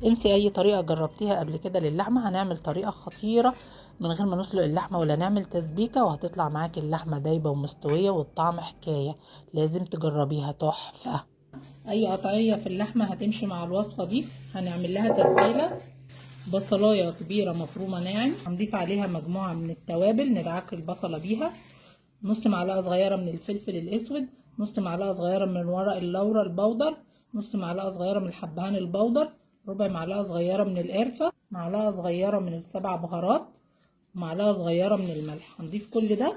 انسي اي طريقة جربتيها قبل كده للحمة، هنعمل طريقة خطيرة من غير ما نسلق اللحمة ولا نعمل تسبيكة، وهتطلع معاكي اللحمة دايبة ومستوية والطعم حكاية. لازم تجربيها، تحفة. اي قطعية في اللحمة هتمشي مع الوصفة دي. هنعمل لها تتبيلة: بصلاية كبيرة مفرومة ناعم، هنضيف عليها مجموعة من التوابل ندعك البصلة بيها، نص معلقة صغيرة من الفلفل الاسود، نص معلقة صغيرة من ورق اللورا البودر، نص معلقة صغيرة من الحبهان البودر، ربع معلقة صغيرة من القرفة، معلقة صغيرة من السبع بهارات، ومعلقة صغيرة من الملح. هنضيف كل ده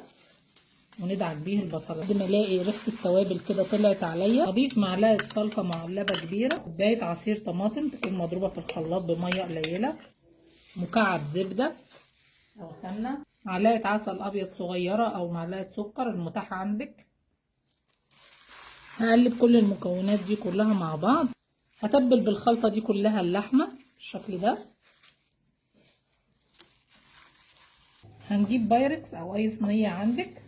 وندعك بيه البصلة لحد ما الاقي ريحة التوابل كده طلعت عليا. هضيف معلقة صلصة معلبة كبيرة، كوباية عصير طماطم تكون مضروبة في الخلاط بمية قليلة، مكعب زبدة او سمنة، معلقة عسل ابيض صغيرة او معلقة سكر المتاحة عندك. هقلب كل المكونات دي كلها مع بعض. هتبل بالخلطة دي كلها اللحمة بالشكل ده. هنجيب بايركس او اي صينية عندك،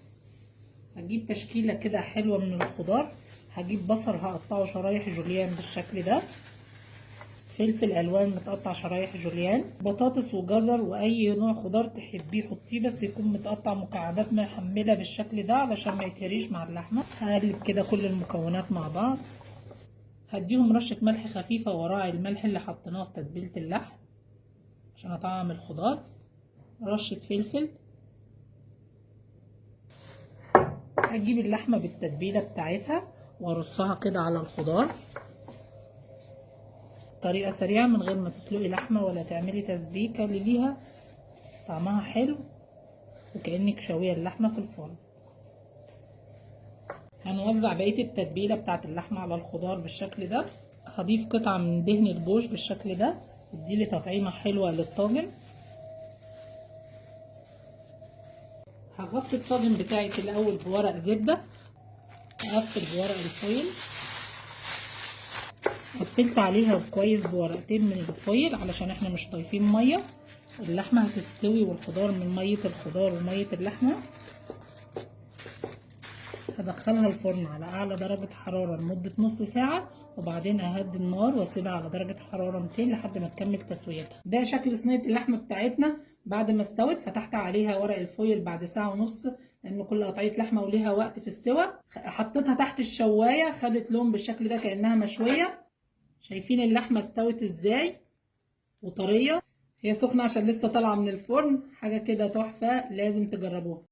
هجيب تشكيلة كده حلوة من الخضار. هجيب بصل هقطعه شرايح جوليان بالشكل ده، فلفل الوان متقطع شرايح جوليان، بطاطس وجزر واي نوع خضار تحبيه حطيه، بس يكون متقطع مكعبات محمله بالشكل ده علشان ما يتهريش مع اللحمه. هقلب كده كل المكونات مع بعض. هديهم رشه ملح خفيفه وراعي الملح اللي حطيناه في تتبيله اللحم عشان اطعم الخضار، رشه فلفل. هجيب اللحمه بالتتبيله بتاعتها وارصها كده على الخضار، طريقة سريعة من غير ما تسلقي لحمة ولا تعملي تسبيكة اللي ليها طعمها حلو وكأنك شاوية اللحمة في الفرن. هنوزع بقية التتبيلة بتاعت اللحمة على الخضار بالشكل ده. هضيف قطعة من دهن البوش بالشكل ده تديلي تطعيمة حلوة للطاجن. هغطي الطاجن بتاعي في الأول بورق زبدة، هقفل بورق الفويل، قفلت عليها كويس بورقتين من الفويل علشان احنا مش ضايفين ميه. اللحمه هتستوي والخضار من ميه الخضار وميه اللحمه. هدخلها الفرن على اعلى درجه حراره لمده نص ساعه، وبعدين اهدي النار واسيبها على درجه حراره 200 لحد ما تكمل تسويتها. ده شكل صينيه اللحمه بتاعتنا بعد ما استوت. فتحت عليها ورق الفويل بعد ساعه ونص، لان كل قطعيه لحمه وليها وقت في السوى. حطيتها تحت الشوايه، خدت لون بالشكل ده كانها مشويه. شايفين اللحمه استوت ازاي وطريه؟ هي سخنه عشان لسه طالعه من الفرن. حاجه كده تحفه، لازم تجربوها.